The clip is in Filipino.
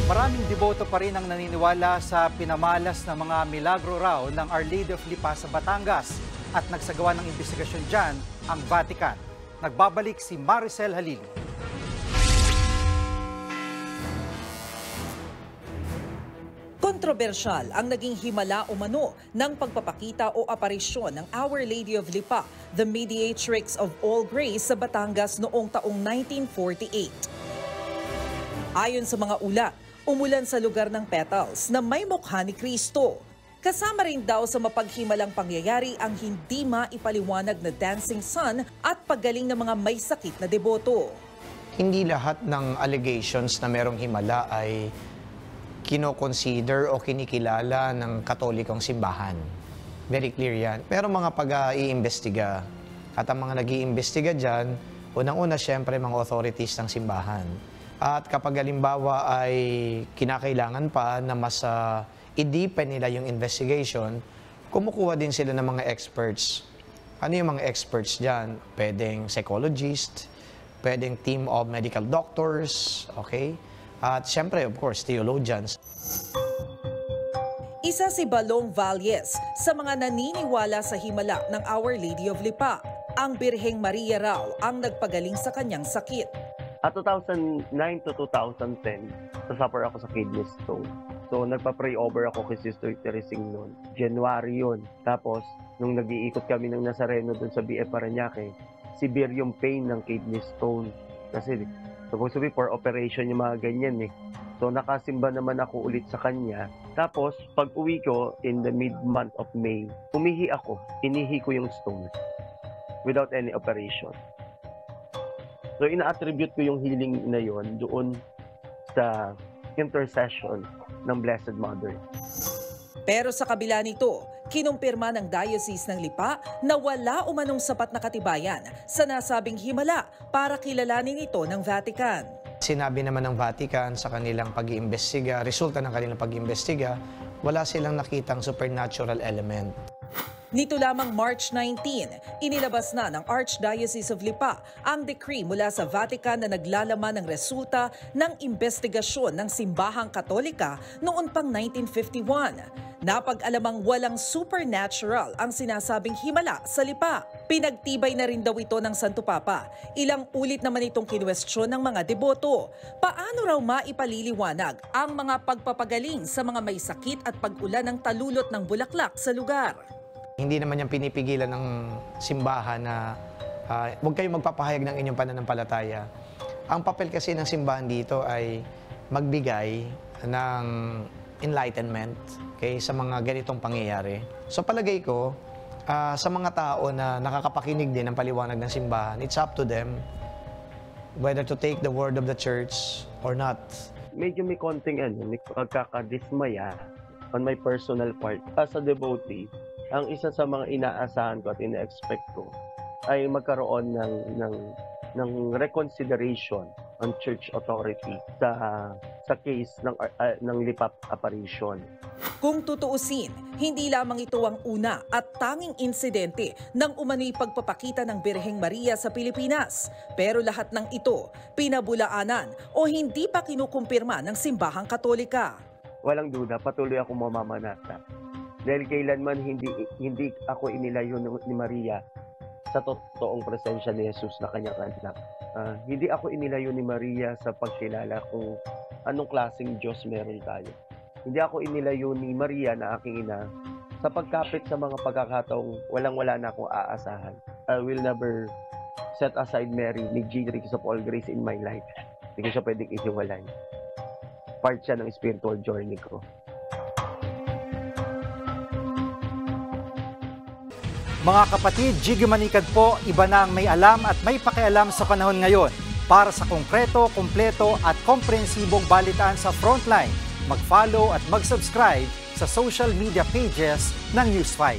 Maraming deboto pa rin ang naniniwala sa pinamalas na mga milagro raw ng Our Lady of Lipa sa Batangas at nagsagawa ng investigasyon dyan ang Vatican. Nagbabalik si Maricel Halili. Kontrobersyal ang naging himala umano ng pagpapakita o aparisyon ng Our Lady of Lipa, the mediatrix of all grace sa Batangas noong taong 1948. Ayon sa mga ulat, umulan sa lugar ng petals na may mukha ni Kristo. Kasama rin daw sa mapaghimalang pangyayari ang hindi maipaliwanag na dancing sun at paggaling ng mga may sakit na deboto. Hindi lahat ng allegations na merong himala ay kino-consider o kinikilala ng Katolikong simbahan. Very clear yan. Pero mga pag-iimbestiga at ang mga nag-iimbestiga dyan, unang-una siyempre mga authorities ng simbahan. At kapag halimbawa ay kinakailangan pa na mas i-deepen nila yung investigation, kumukuha din sila ng mga experts. Ano yung mga experts dyan? Pwedeng psychologist, pwedeng team of medical doctors, okay? At siyempre, of course, theologians. Isa si Balong Valles sa mga naniniwala sa himala ng Our Lady of Lipa. Ang Birheng Maria raw ang nagpagaling sa kanyang sakit. At 2009 to 2010, nasuffer ako sa kidney stone. So, nagpa-pray over ako kay Sister Teresing noon. January yun. Tapos, nung nag-iikot kami ng Nazareno doon sa BF Parañaque, severe yung pain ng kidney stone. Kasi, supposed to be for operation yung mga ganyan eh. So, nakasimba naman ako ulit sa kanya. Tapos, pag uwi ko in the mid-month of May, umihi ako. Inihi ko yung stone without any operation. So, ina-attribute ko yung healing na yon doon sa intercession ng Blessed Mother. Pero sa kabila nito, kinumpirma ng Diocese ng Lipa na wala umanong sapat na katibayan sa nasabing himala para kilalanin ito ng Vatican. Sinabi naman ng Vatican sa kanilang pag-iimbestiga, resulta ng kanilang pag-iimbestiga, wala silang nakitang supernatural element. Nito lamang March 19, inilabas na ng Archdiocese of Lipa ang decree mula sa Vatican na naglalaman ng resulta ng investigasyon ng Simbahang Katolika noon pang 1951. Napag-alamang walang supernatural ang sinasabing himala sa Lipa. Pinagtibay na rin daw ito ng Santo Papa. Ilang ulit naman itong kinwestiyon ng mga deboto. Paano raw maipaliliwanag ang mga pagpapagaling sa mga may sakit at pag-ulan ng talulot ng bulaklak sa lugar? Hindi naman yung pinipigilan ng simbahan na huwag kayong magpapahayag ng inyong pananampalataya. Ang papel kasi ng simbahan dito ay magbigay ng enlightenment sa mga ganitong pangyayari. So palagay ko, sa mga tao na nakakapakinig din ng paliwanag ng simbahan, it's up to them whether to take the word of the church or not. Medyo may konting may pagkakadismaya on my personal part. As a devotee, ang isa sa mga inaasahan ko at ina-expect ko ay magkaroon ng reconsideration on church authority sa case ng Lipa apparition. Kung tutuusin, hindi lamang ito ang una at tanging insidente ng umano'y pagpapakita ng Birheng Maria sa Pilipinas. Pero lahat ng ito, pinabulaanan o hindi pa kinukumpirma ng Simbahang Katolika. Walang duda, patuloy akong mamamanata. Dahil kailanman hindi ako inilayo ni Maria sa totoong presensya ni Jesus na kanyang anak. Hindi ako inilayo ni Maria sa pagkilala kung anong klaseng Diyos meron tayo. Hindi ako inilayo ni Maria na aking ina sa pagkapit sa mga pagkakataong walang-wala na akong aasahan. I will never set aside Mary, mediatrix of all grace in my life. Hindi ko siya pwedeng ihiwalay. Part siya ng spiritual journey ko. Mga kapatid, Jiggy Manikad po, iba na ang may alam at may pakialam sa panahon ngayon. Para sa konkreto, kumpleto at komprehensibong balitaan sa Frontline, mag-follow at mag-subscribe sa social media pages ng News 5.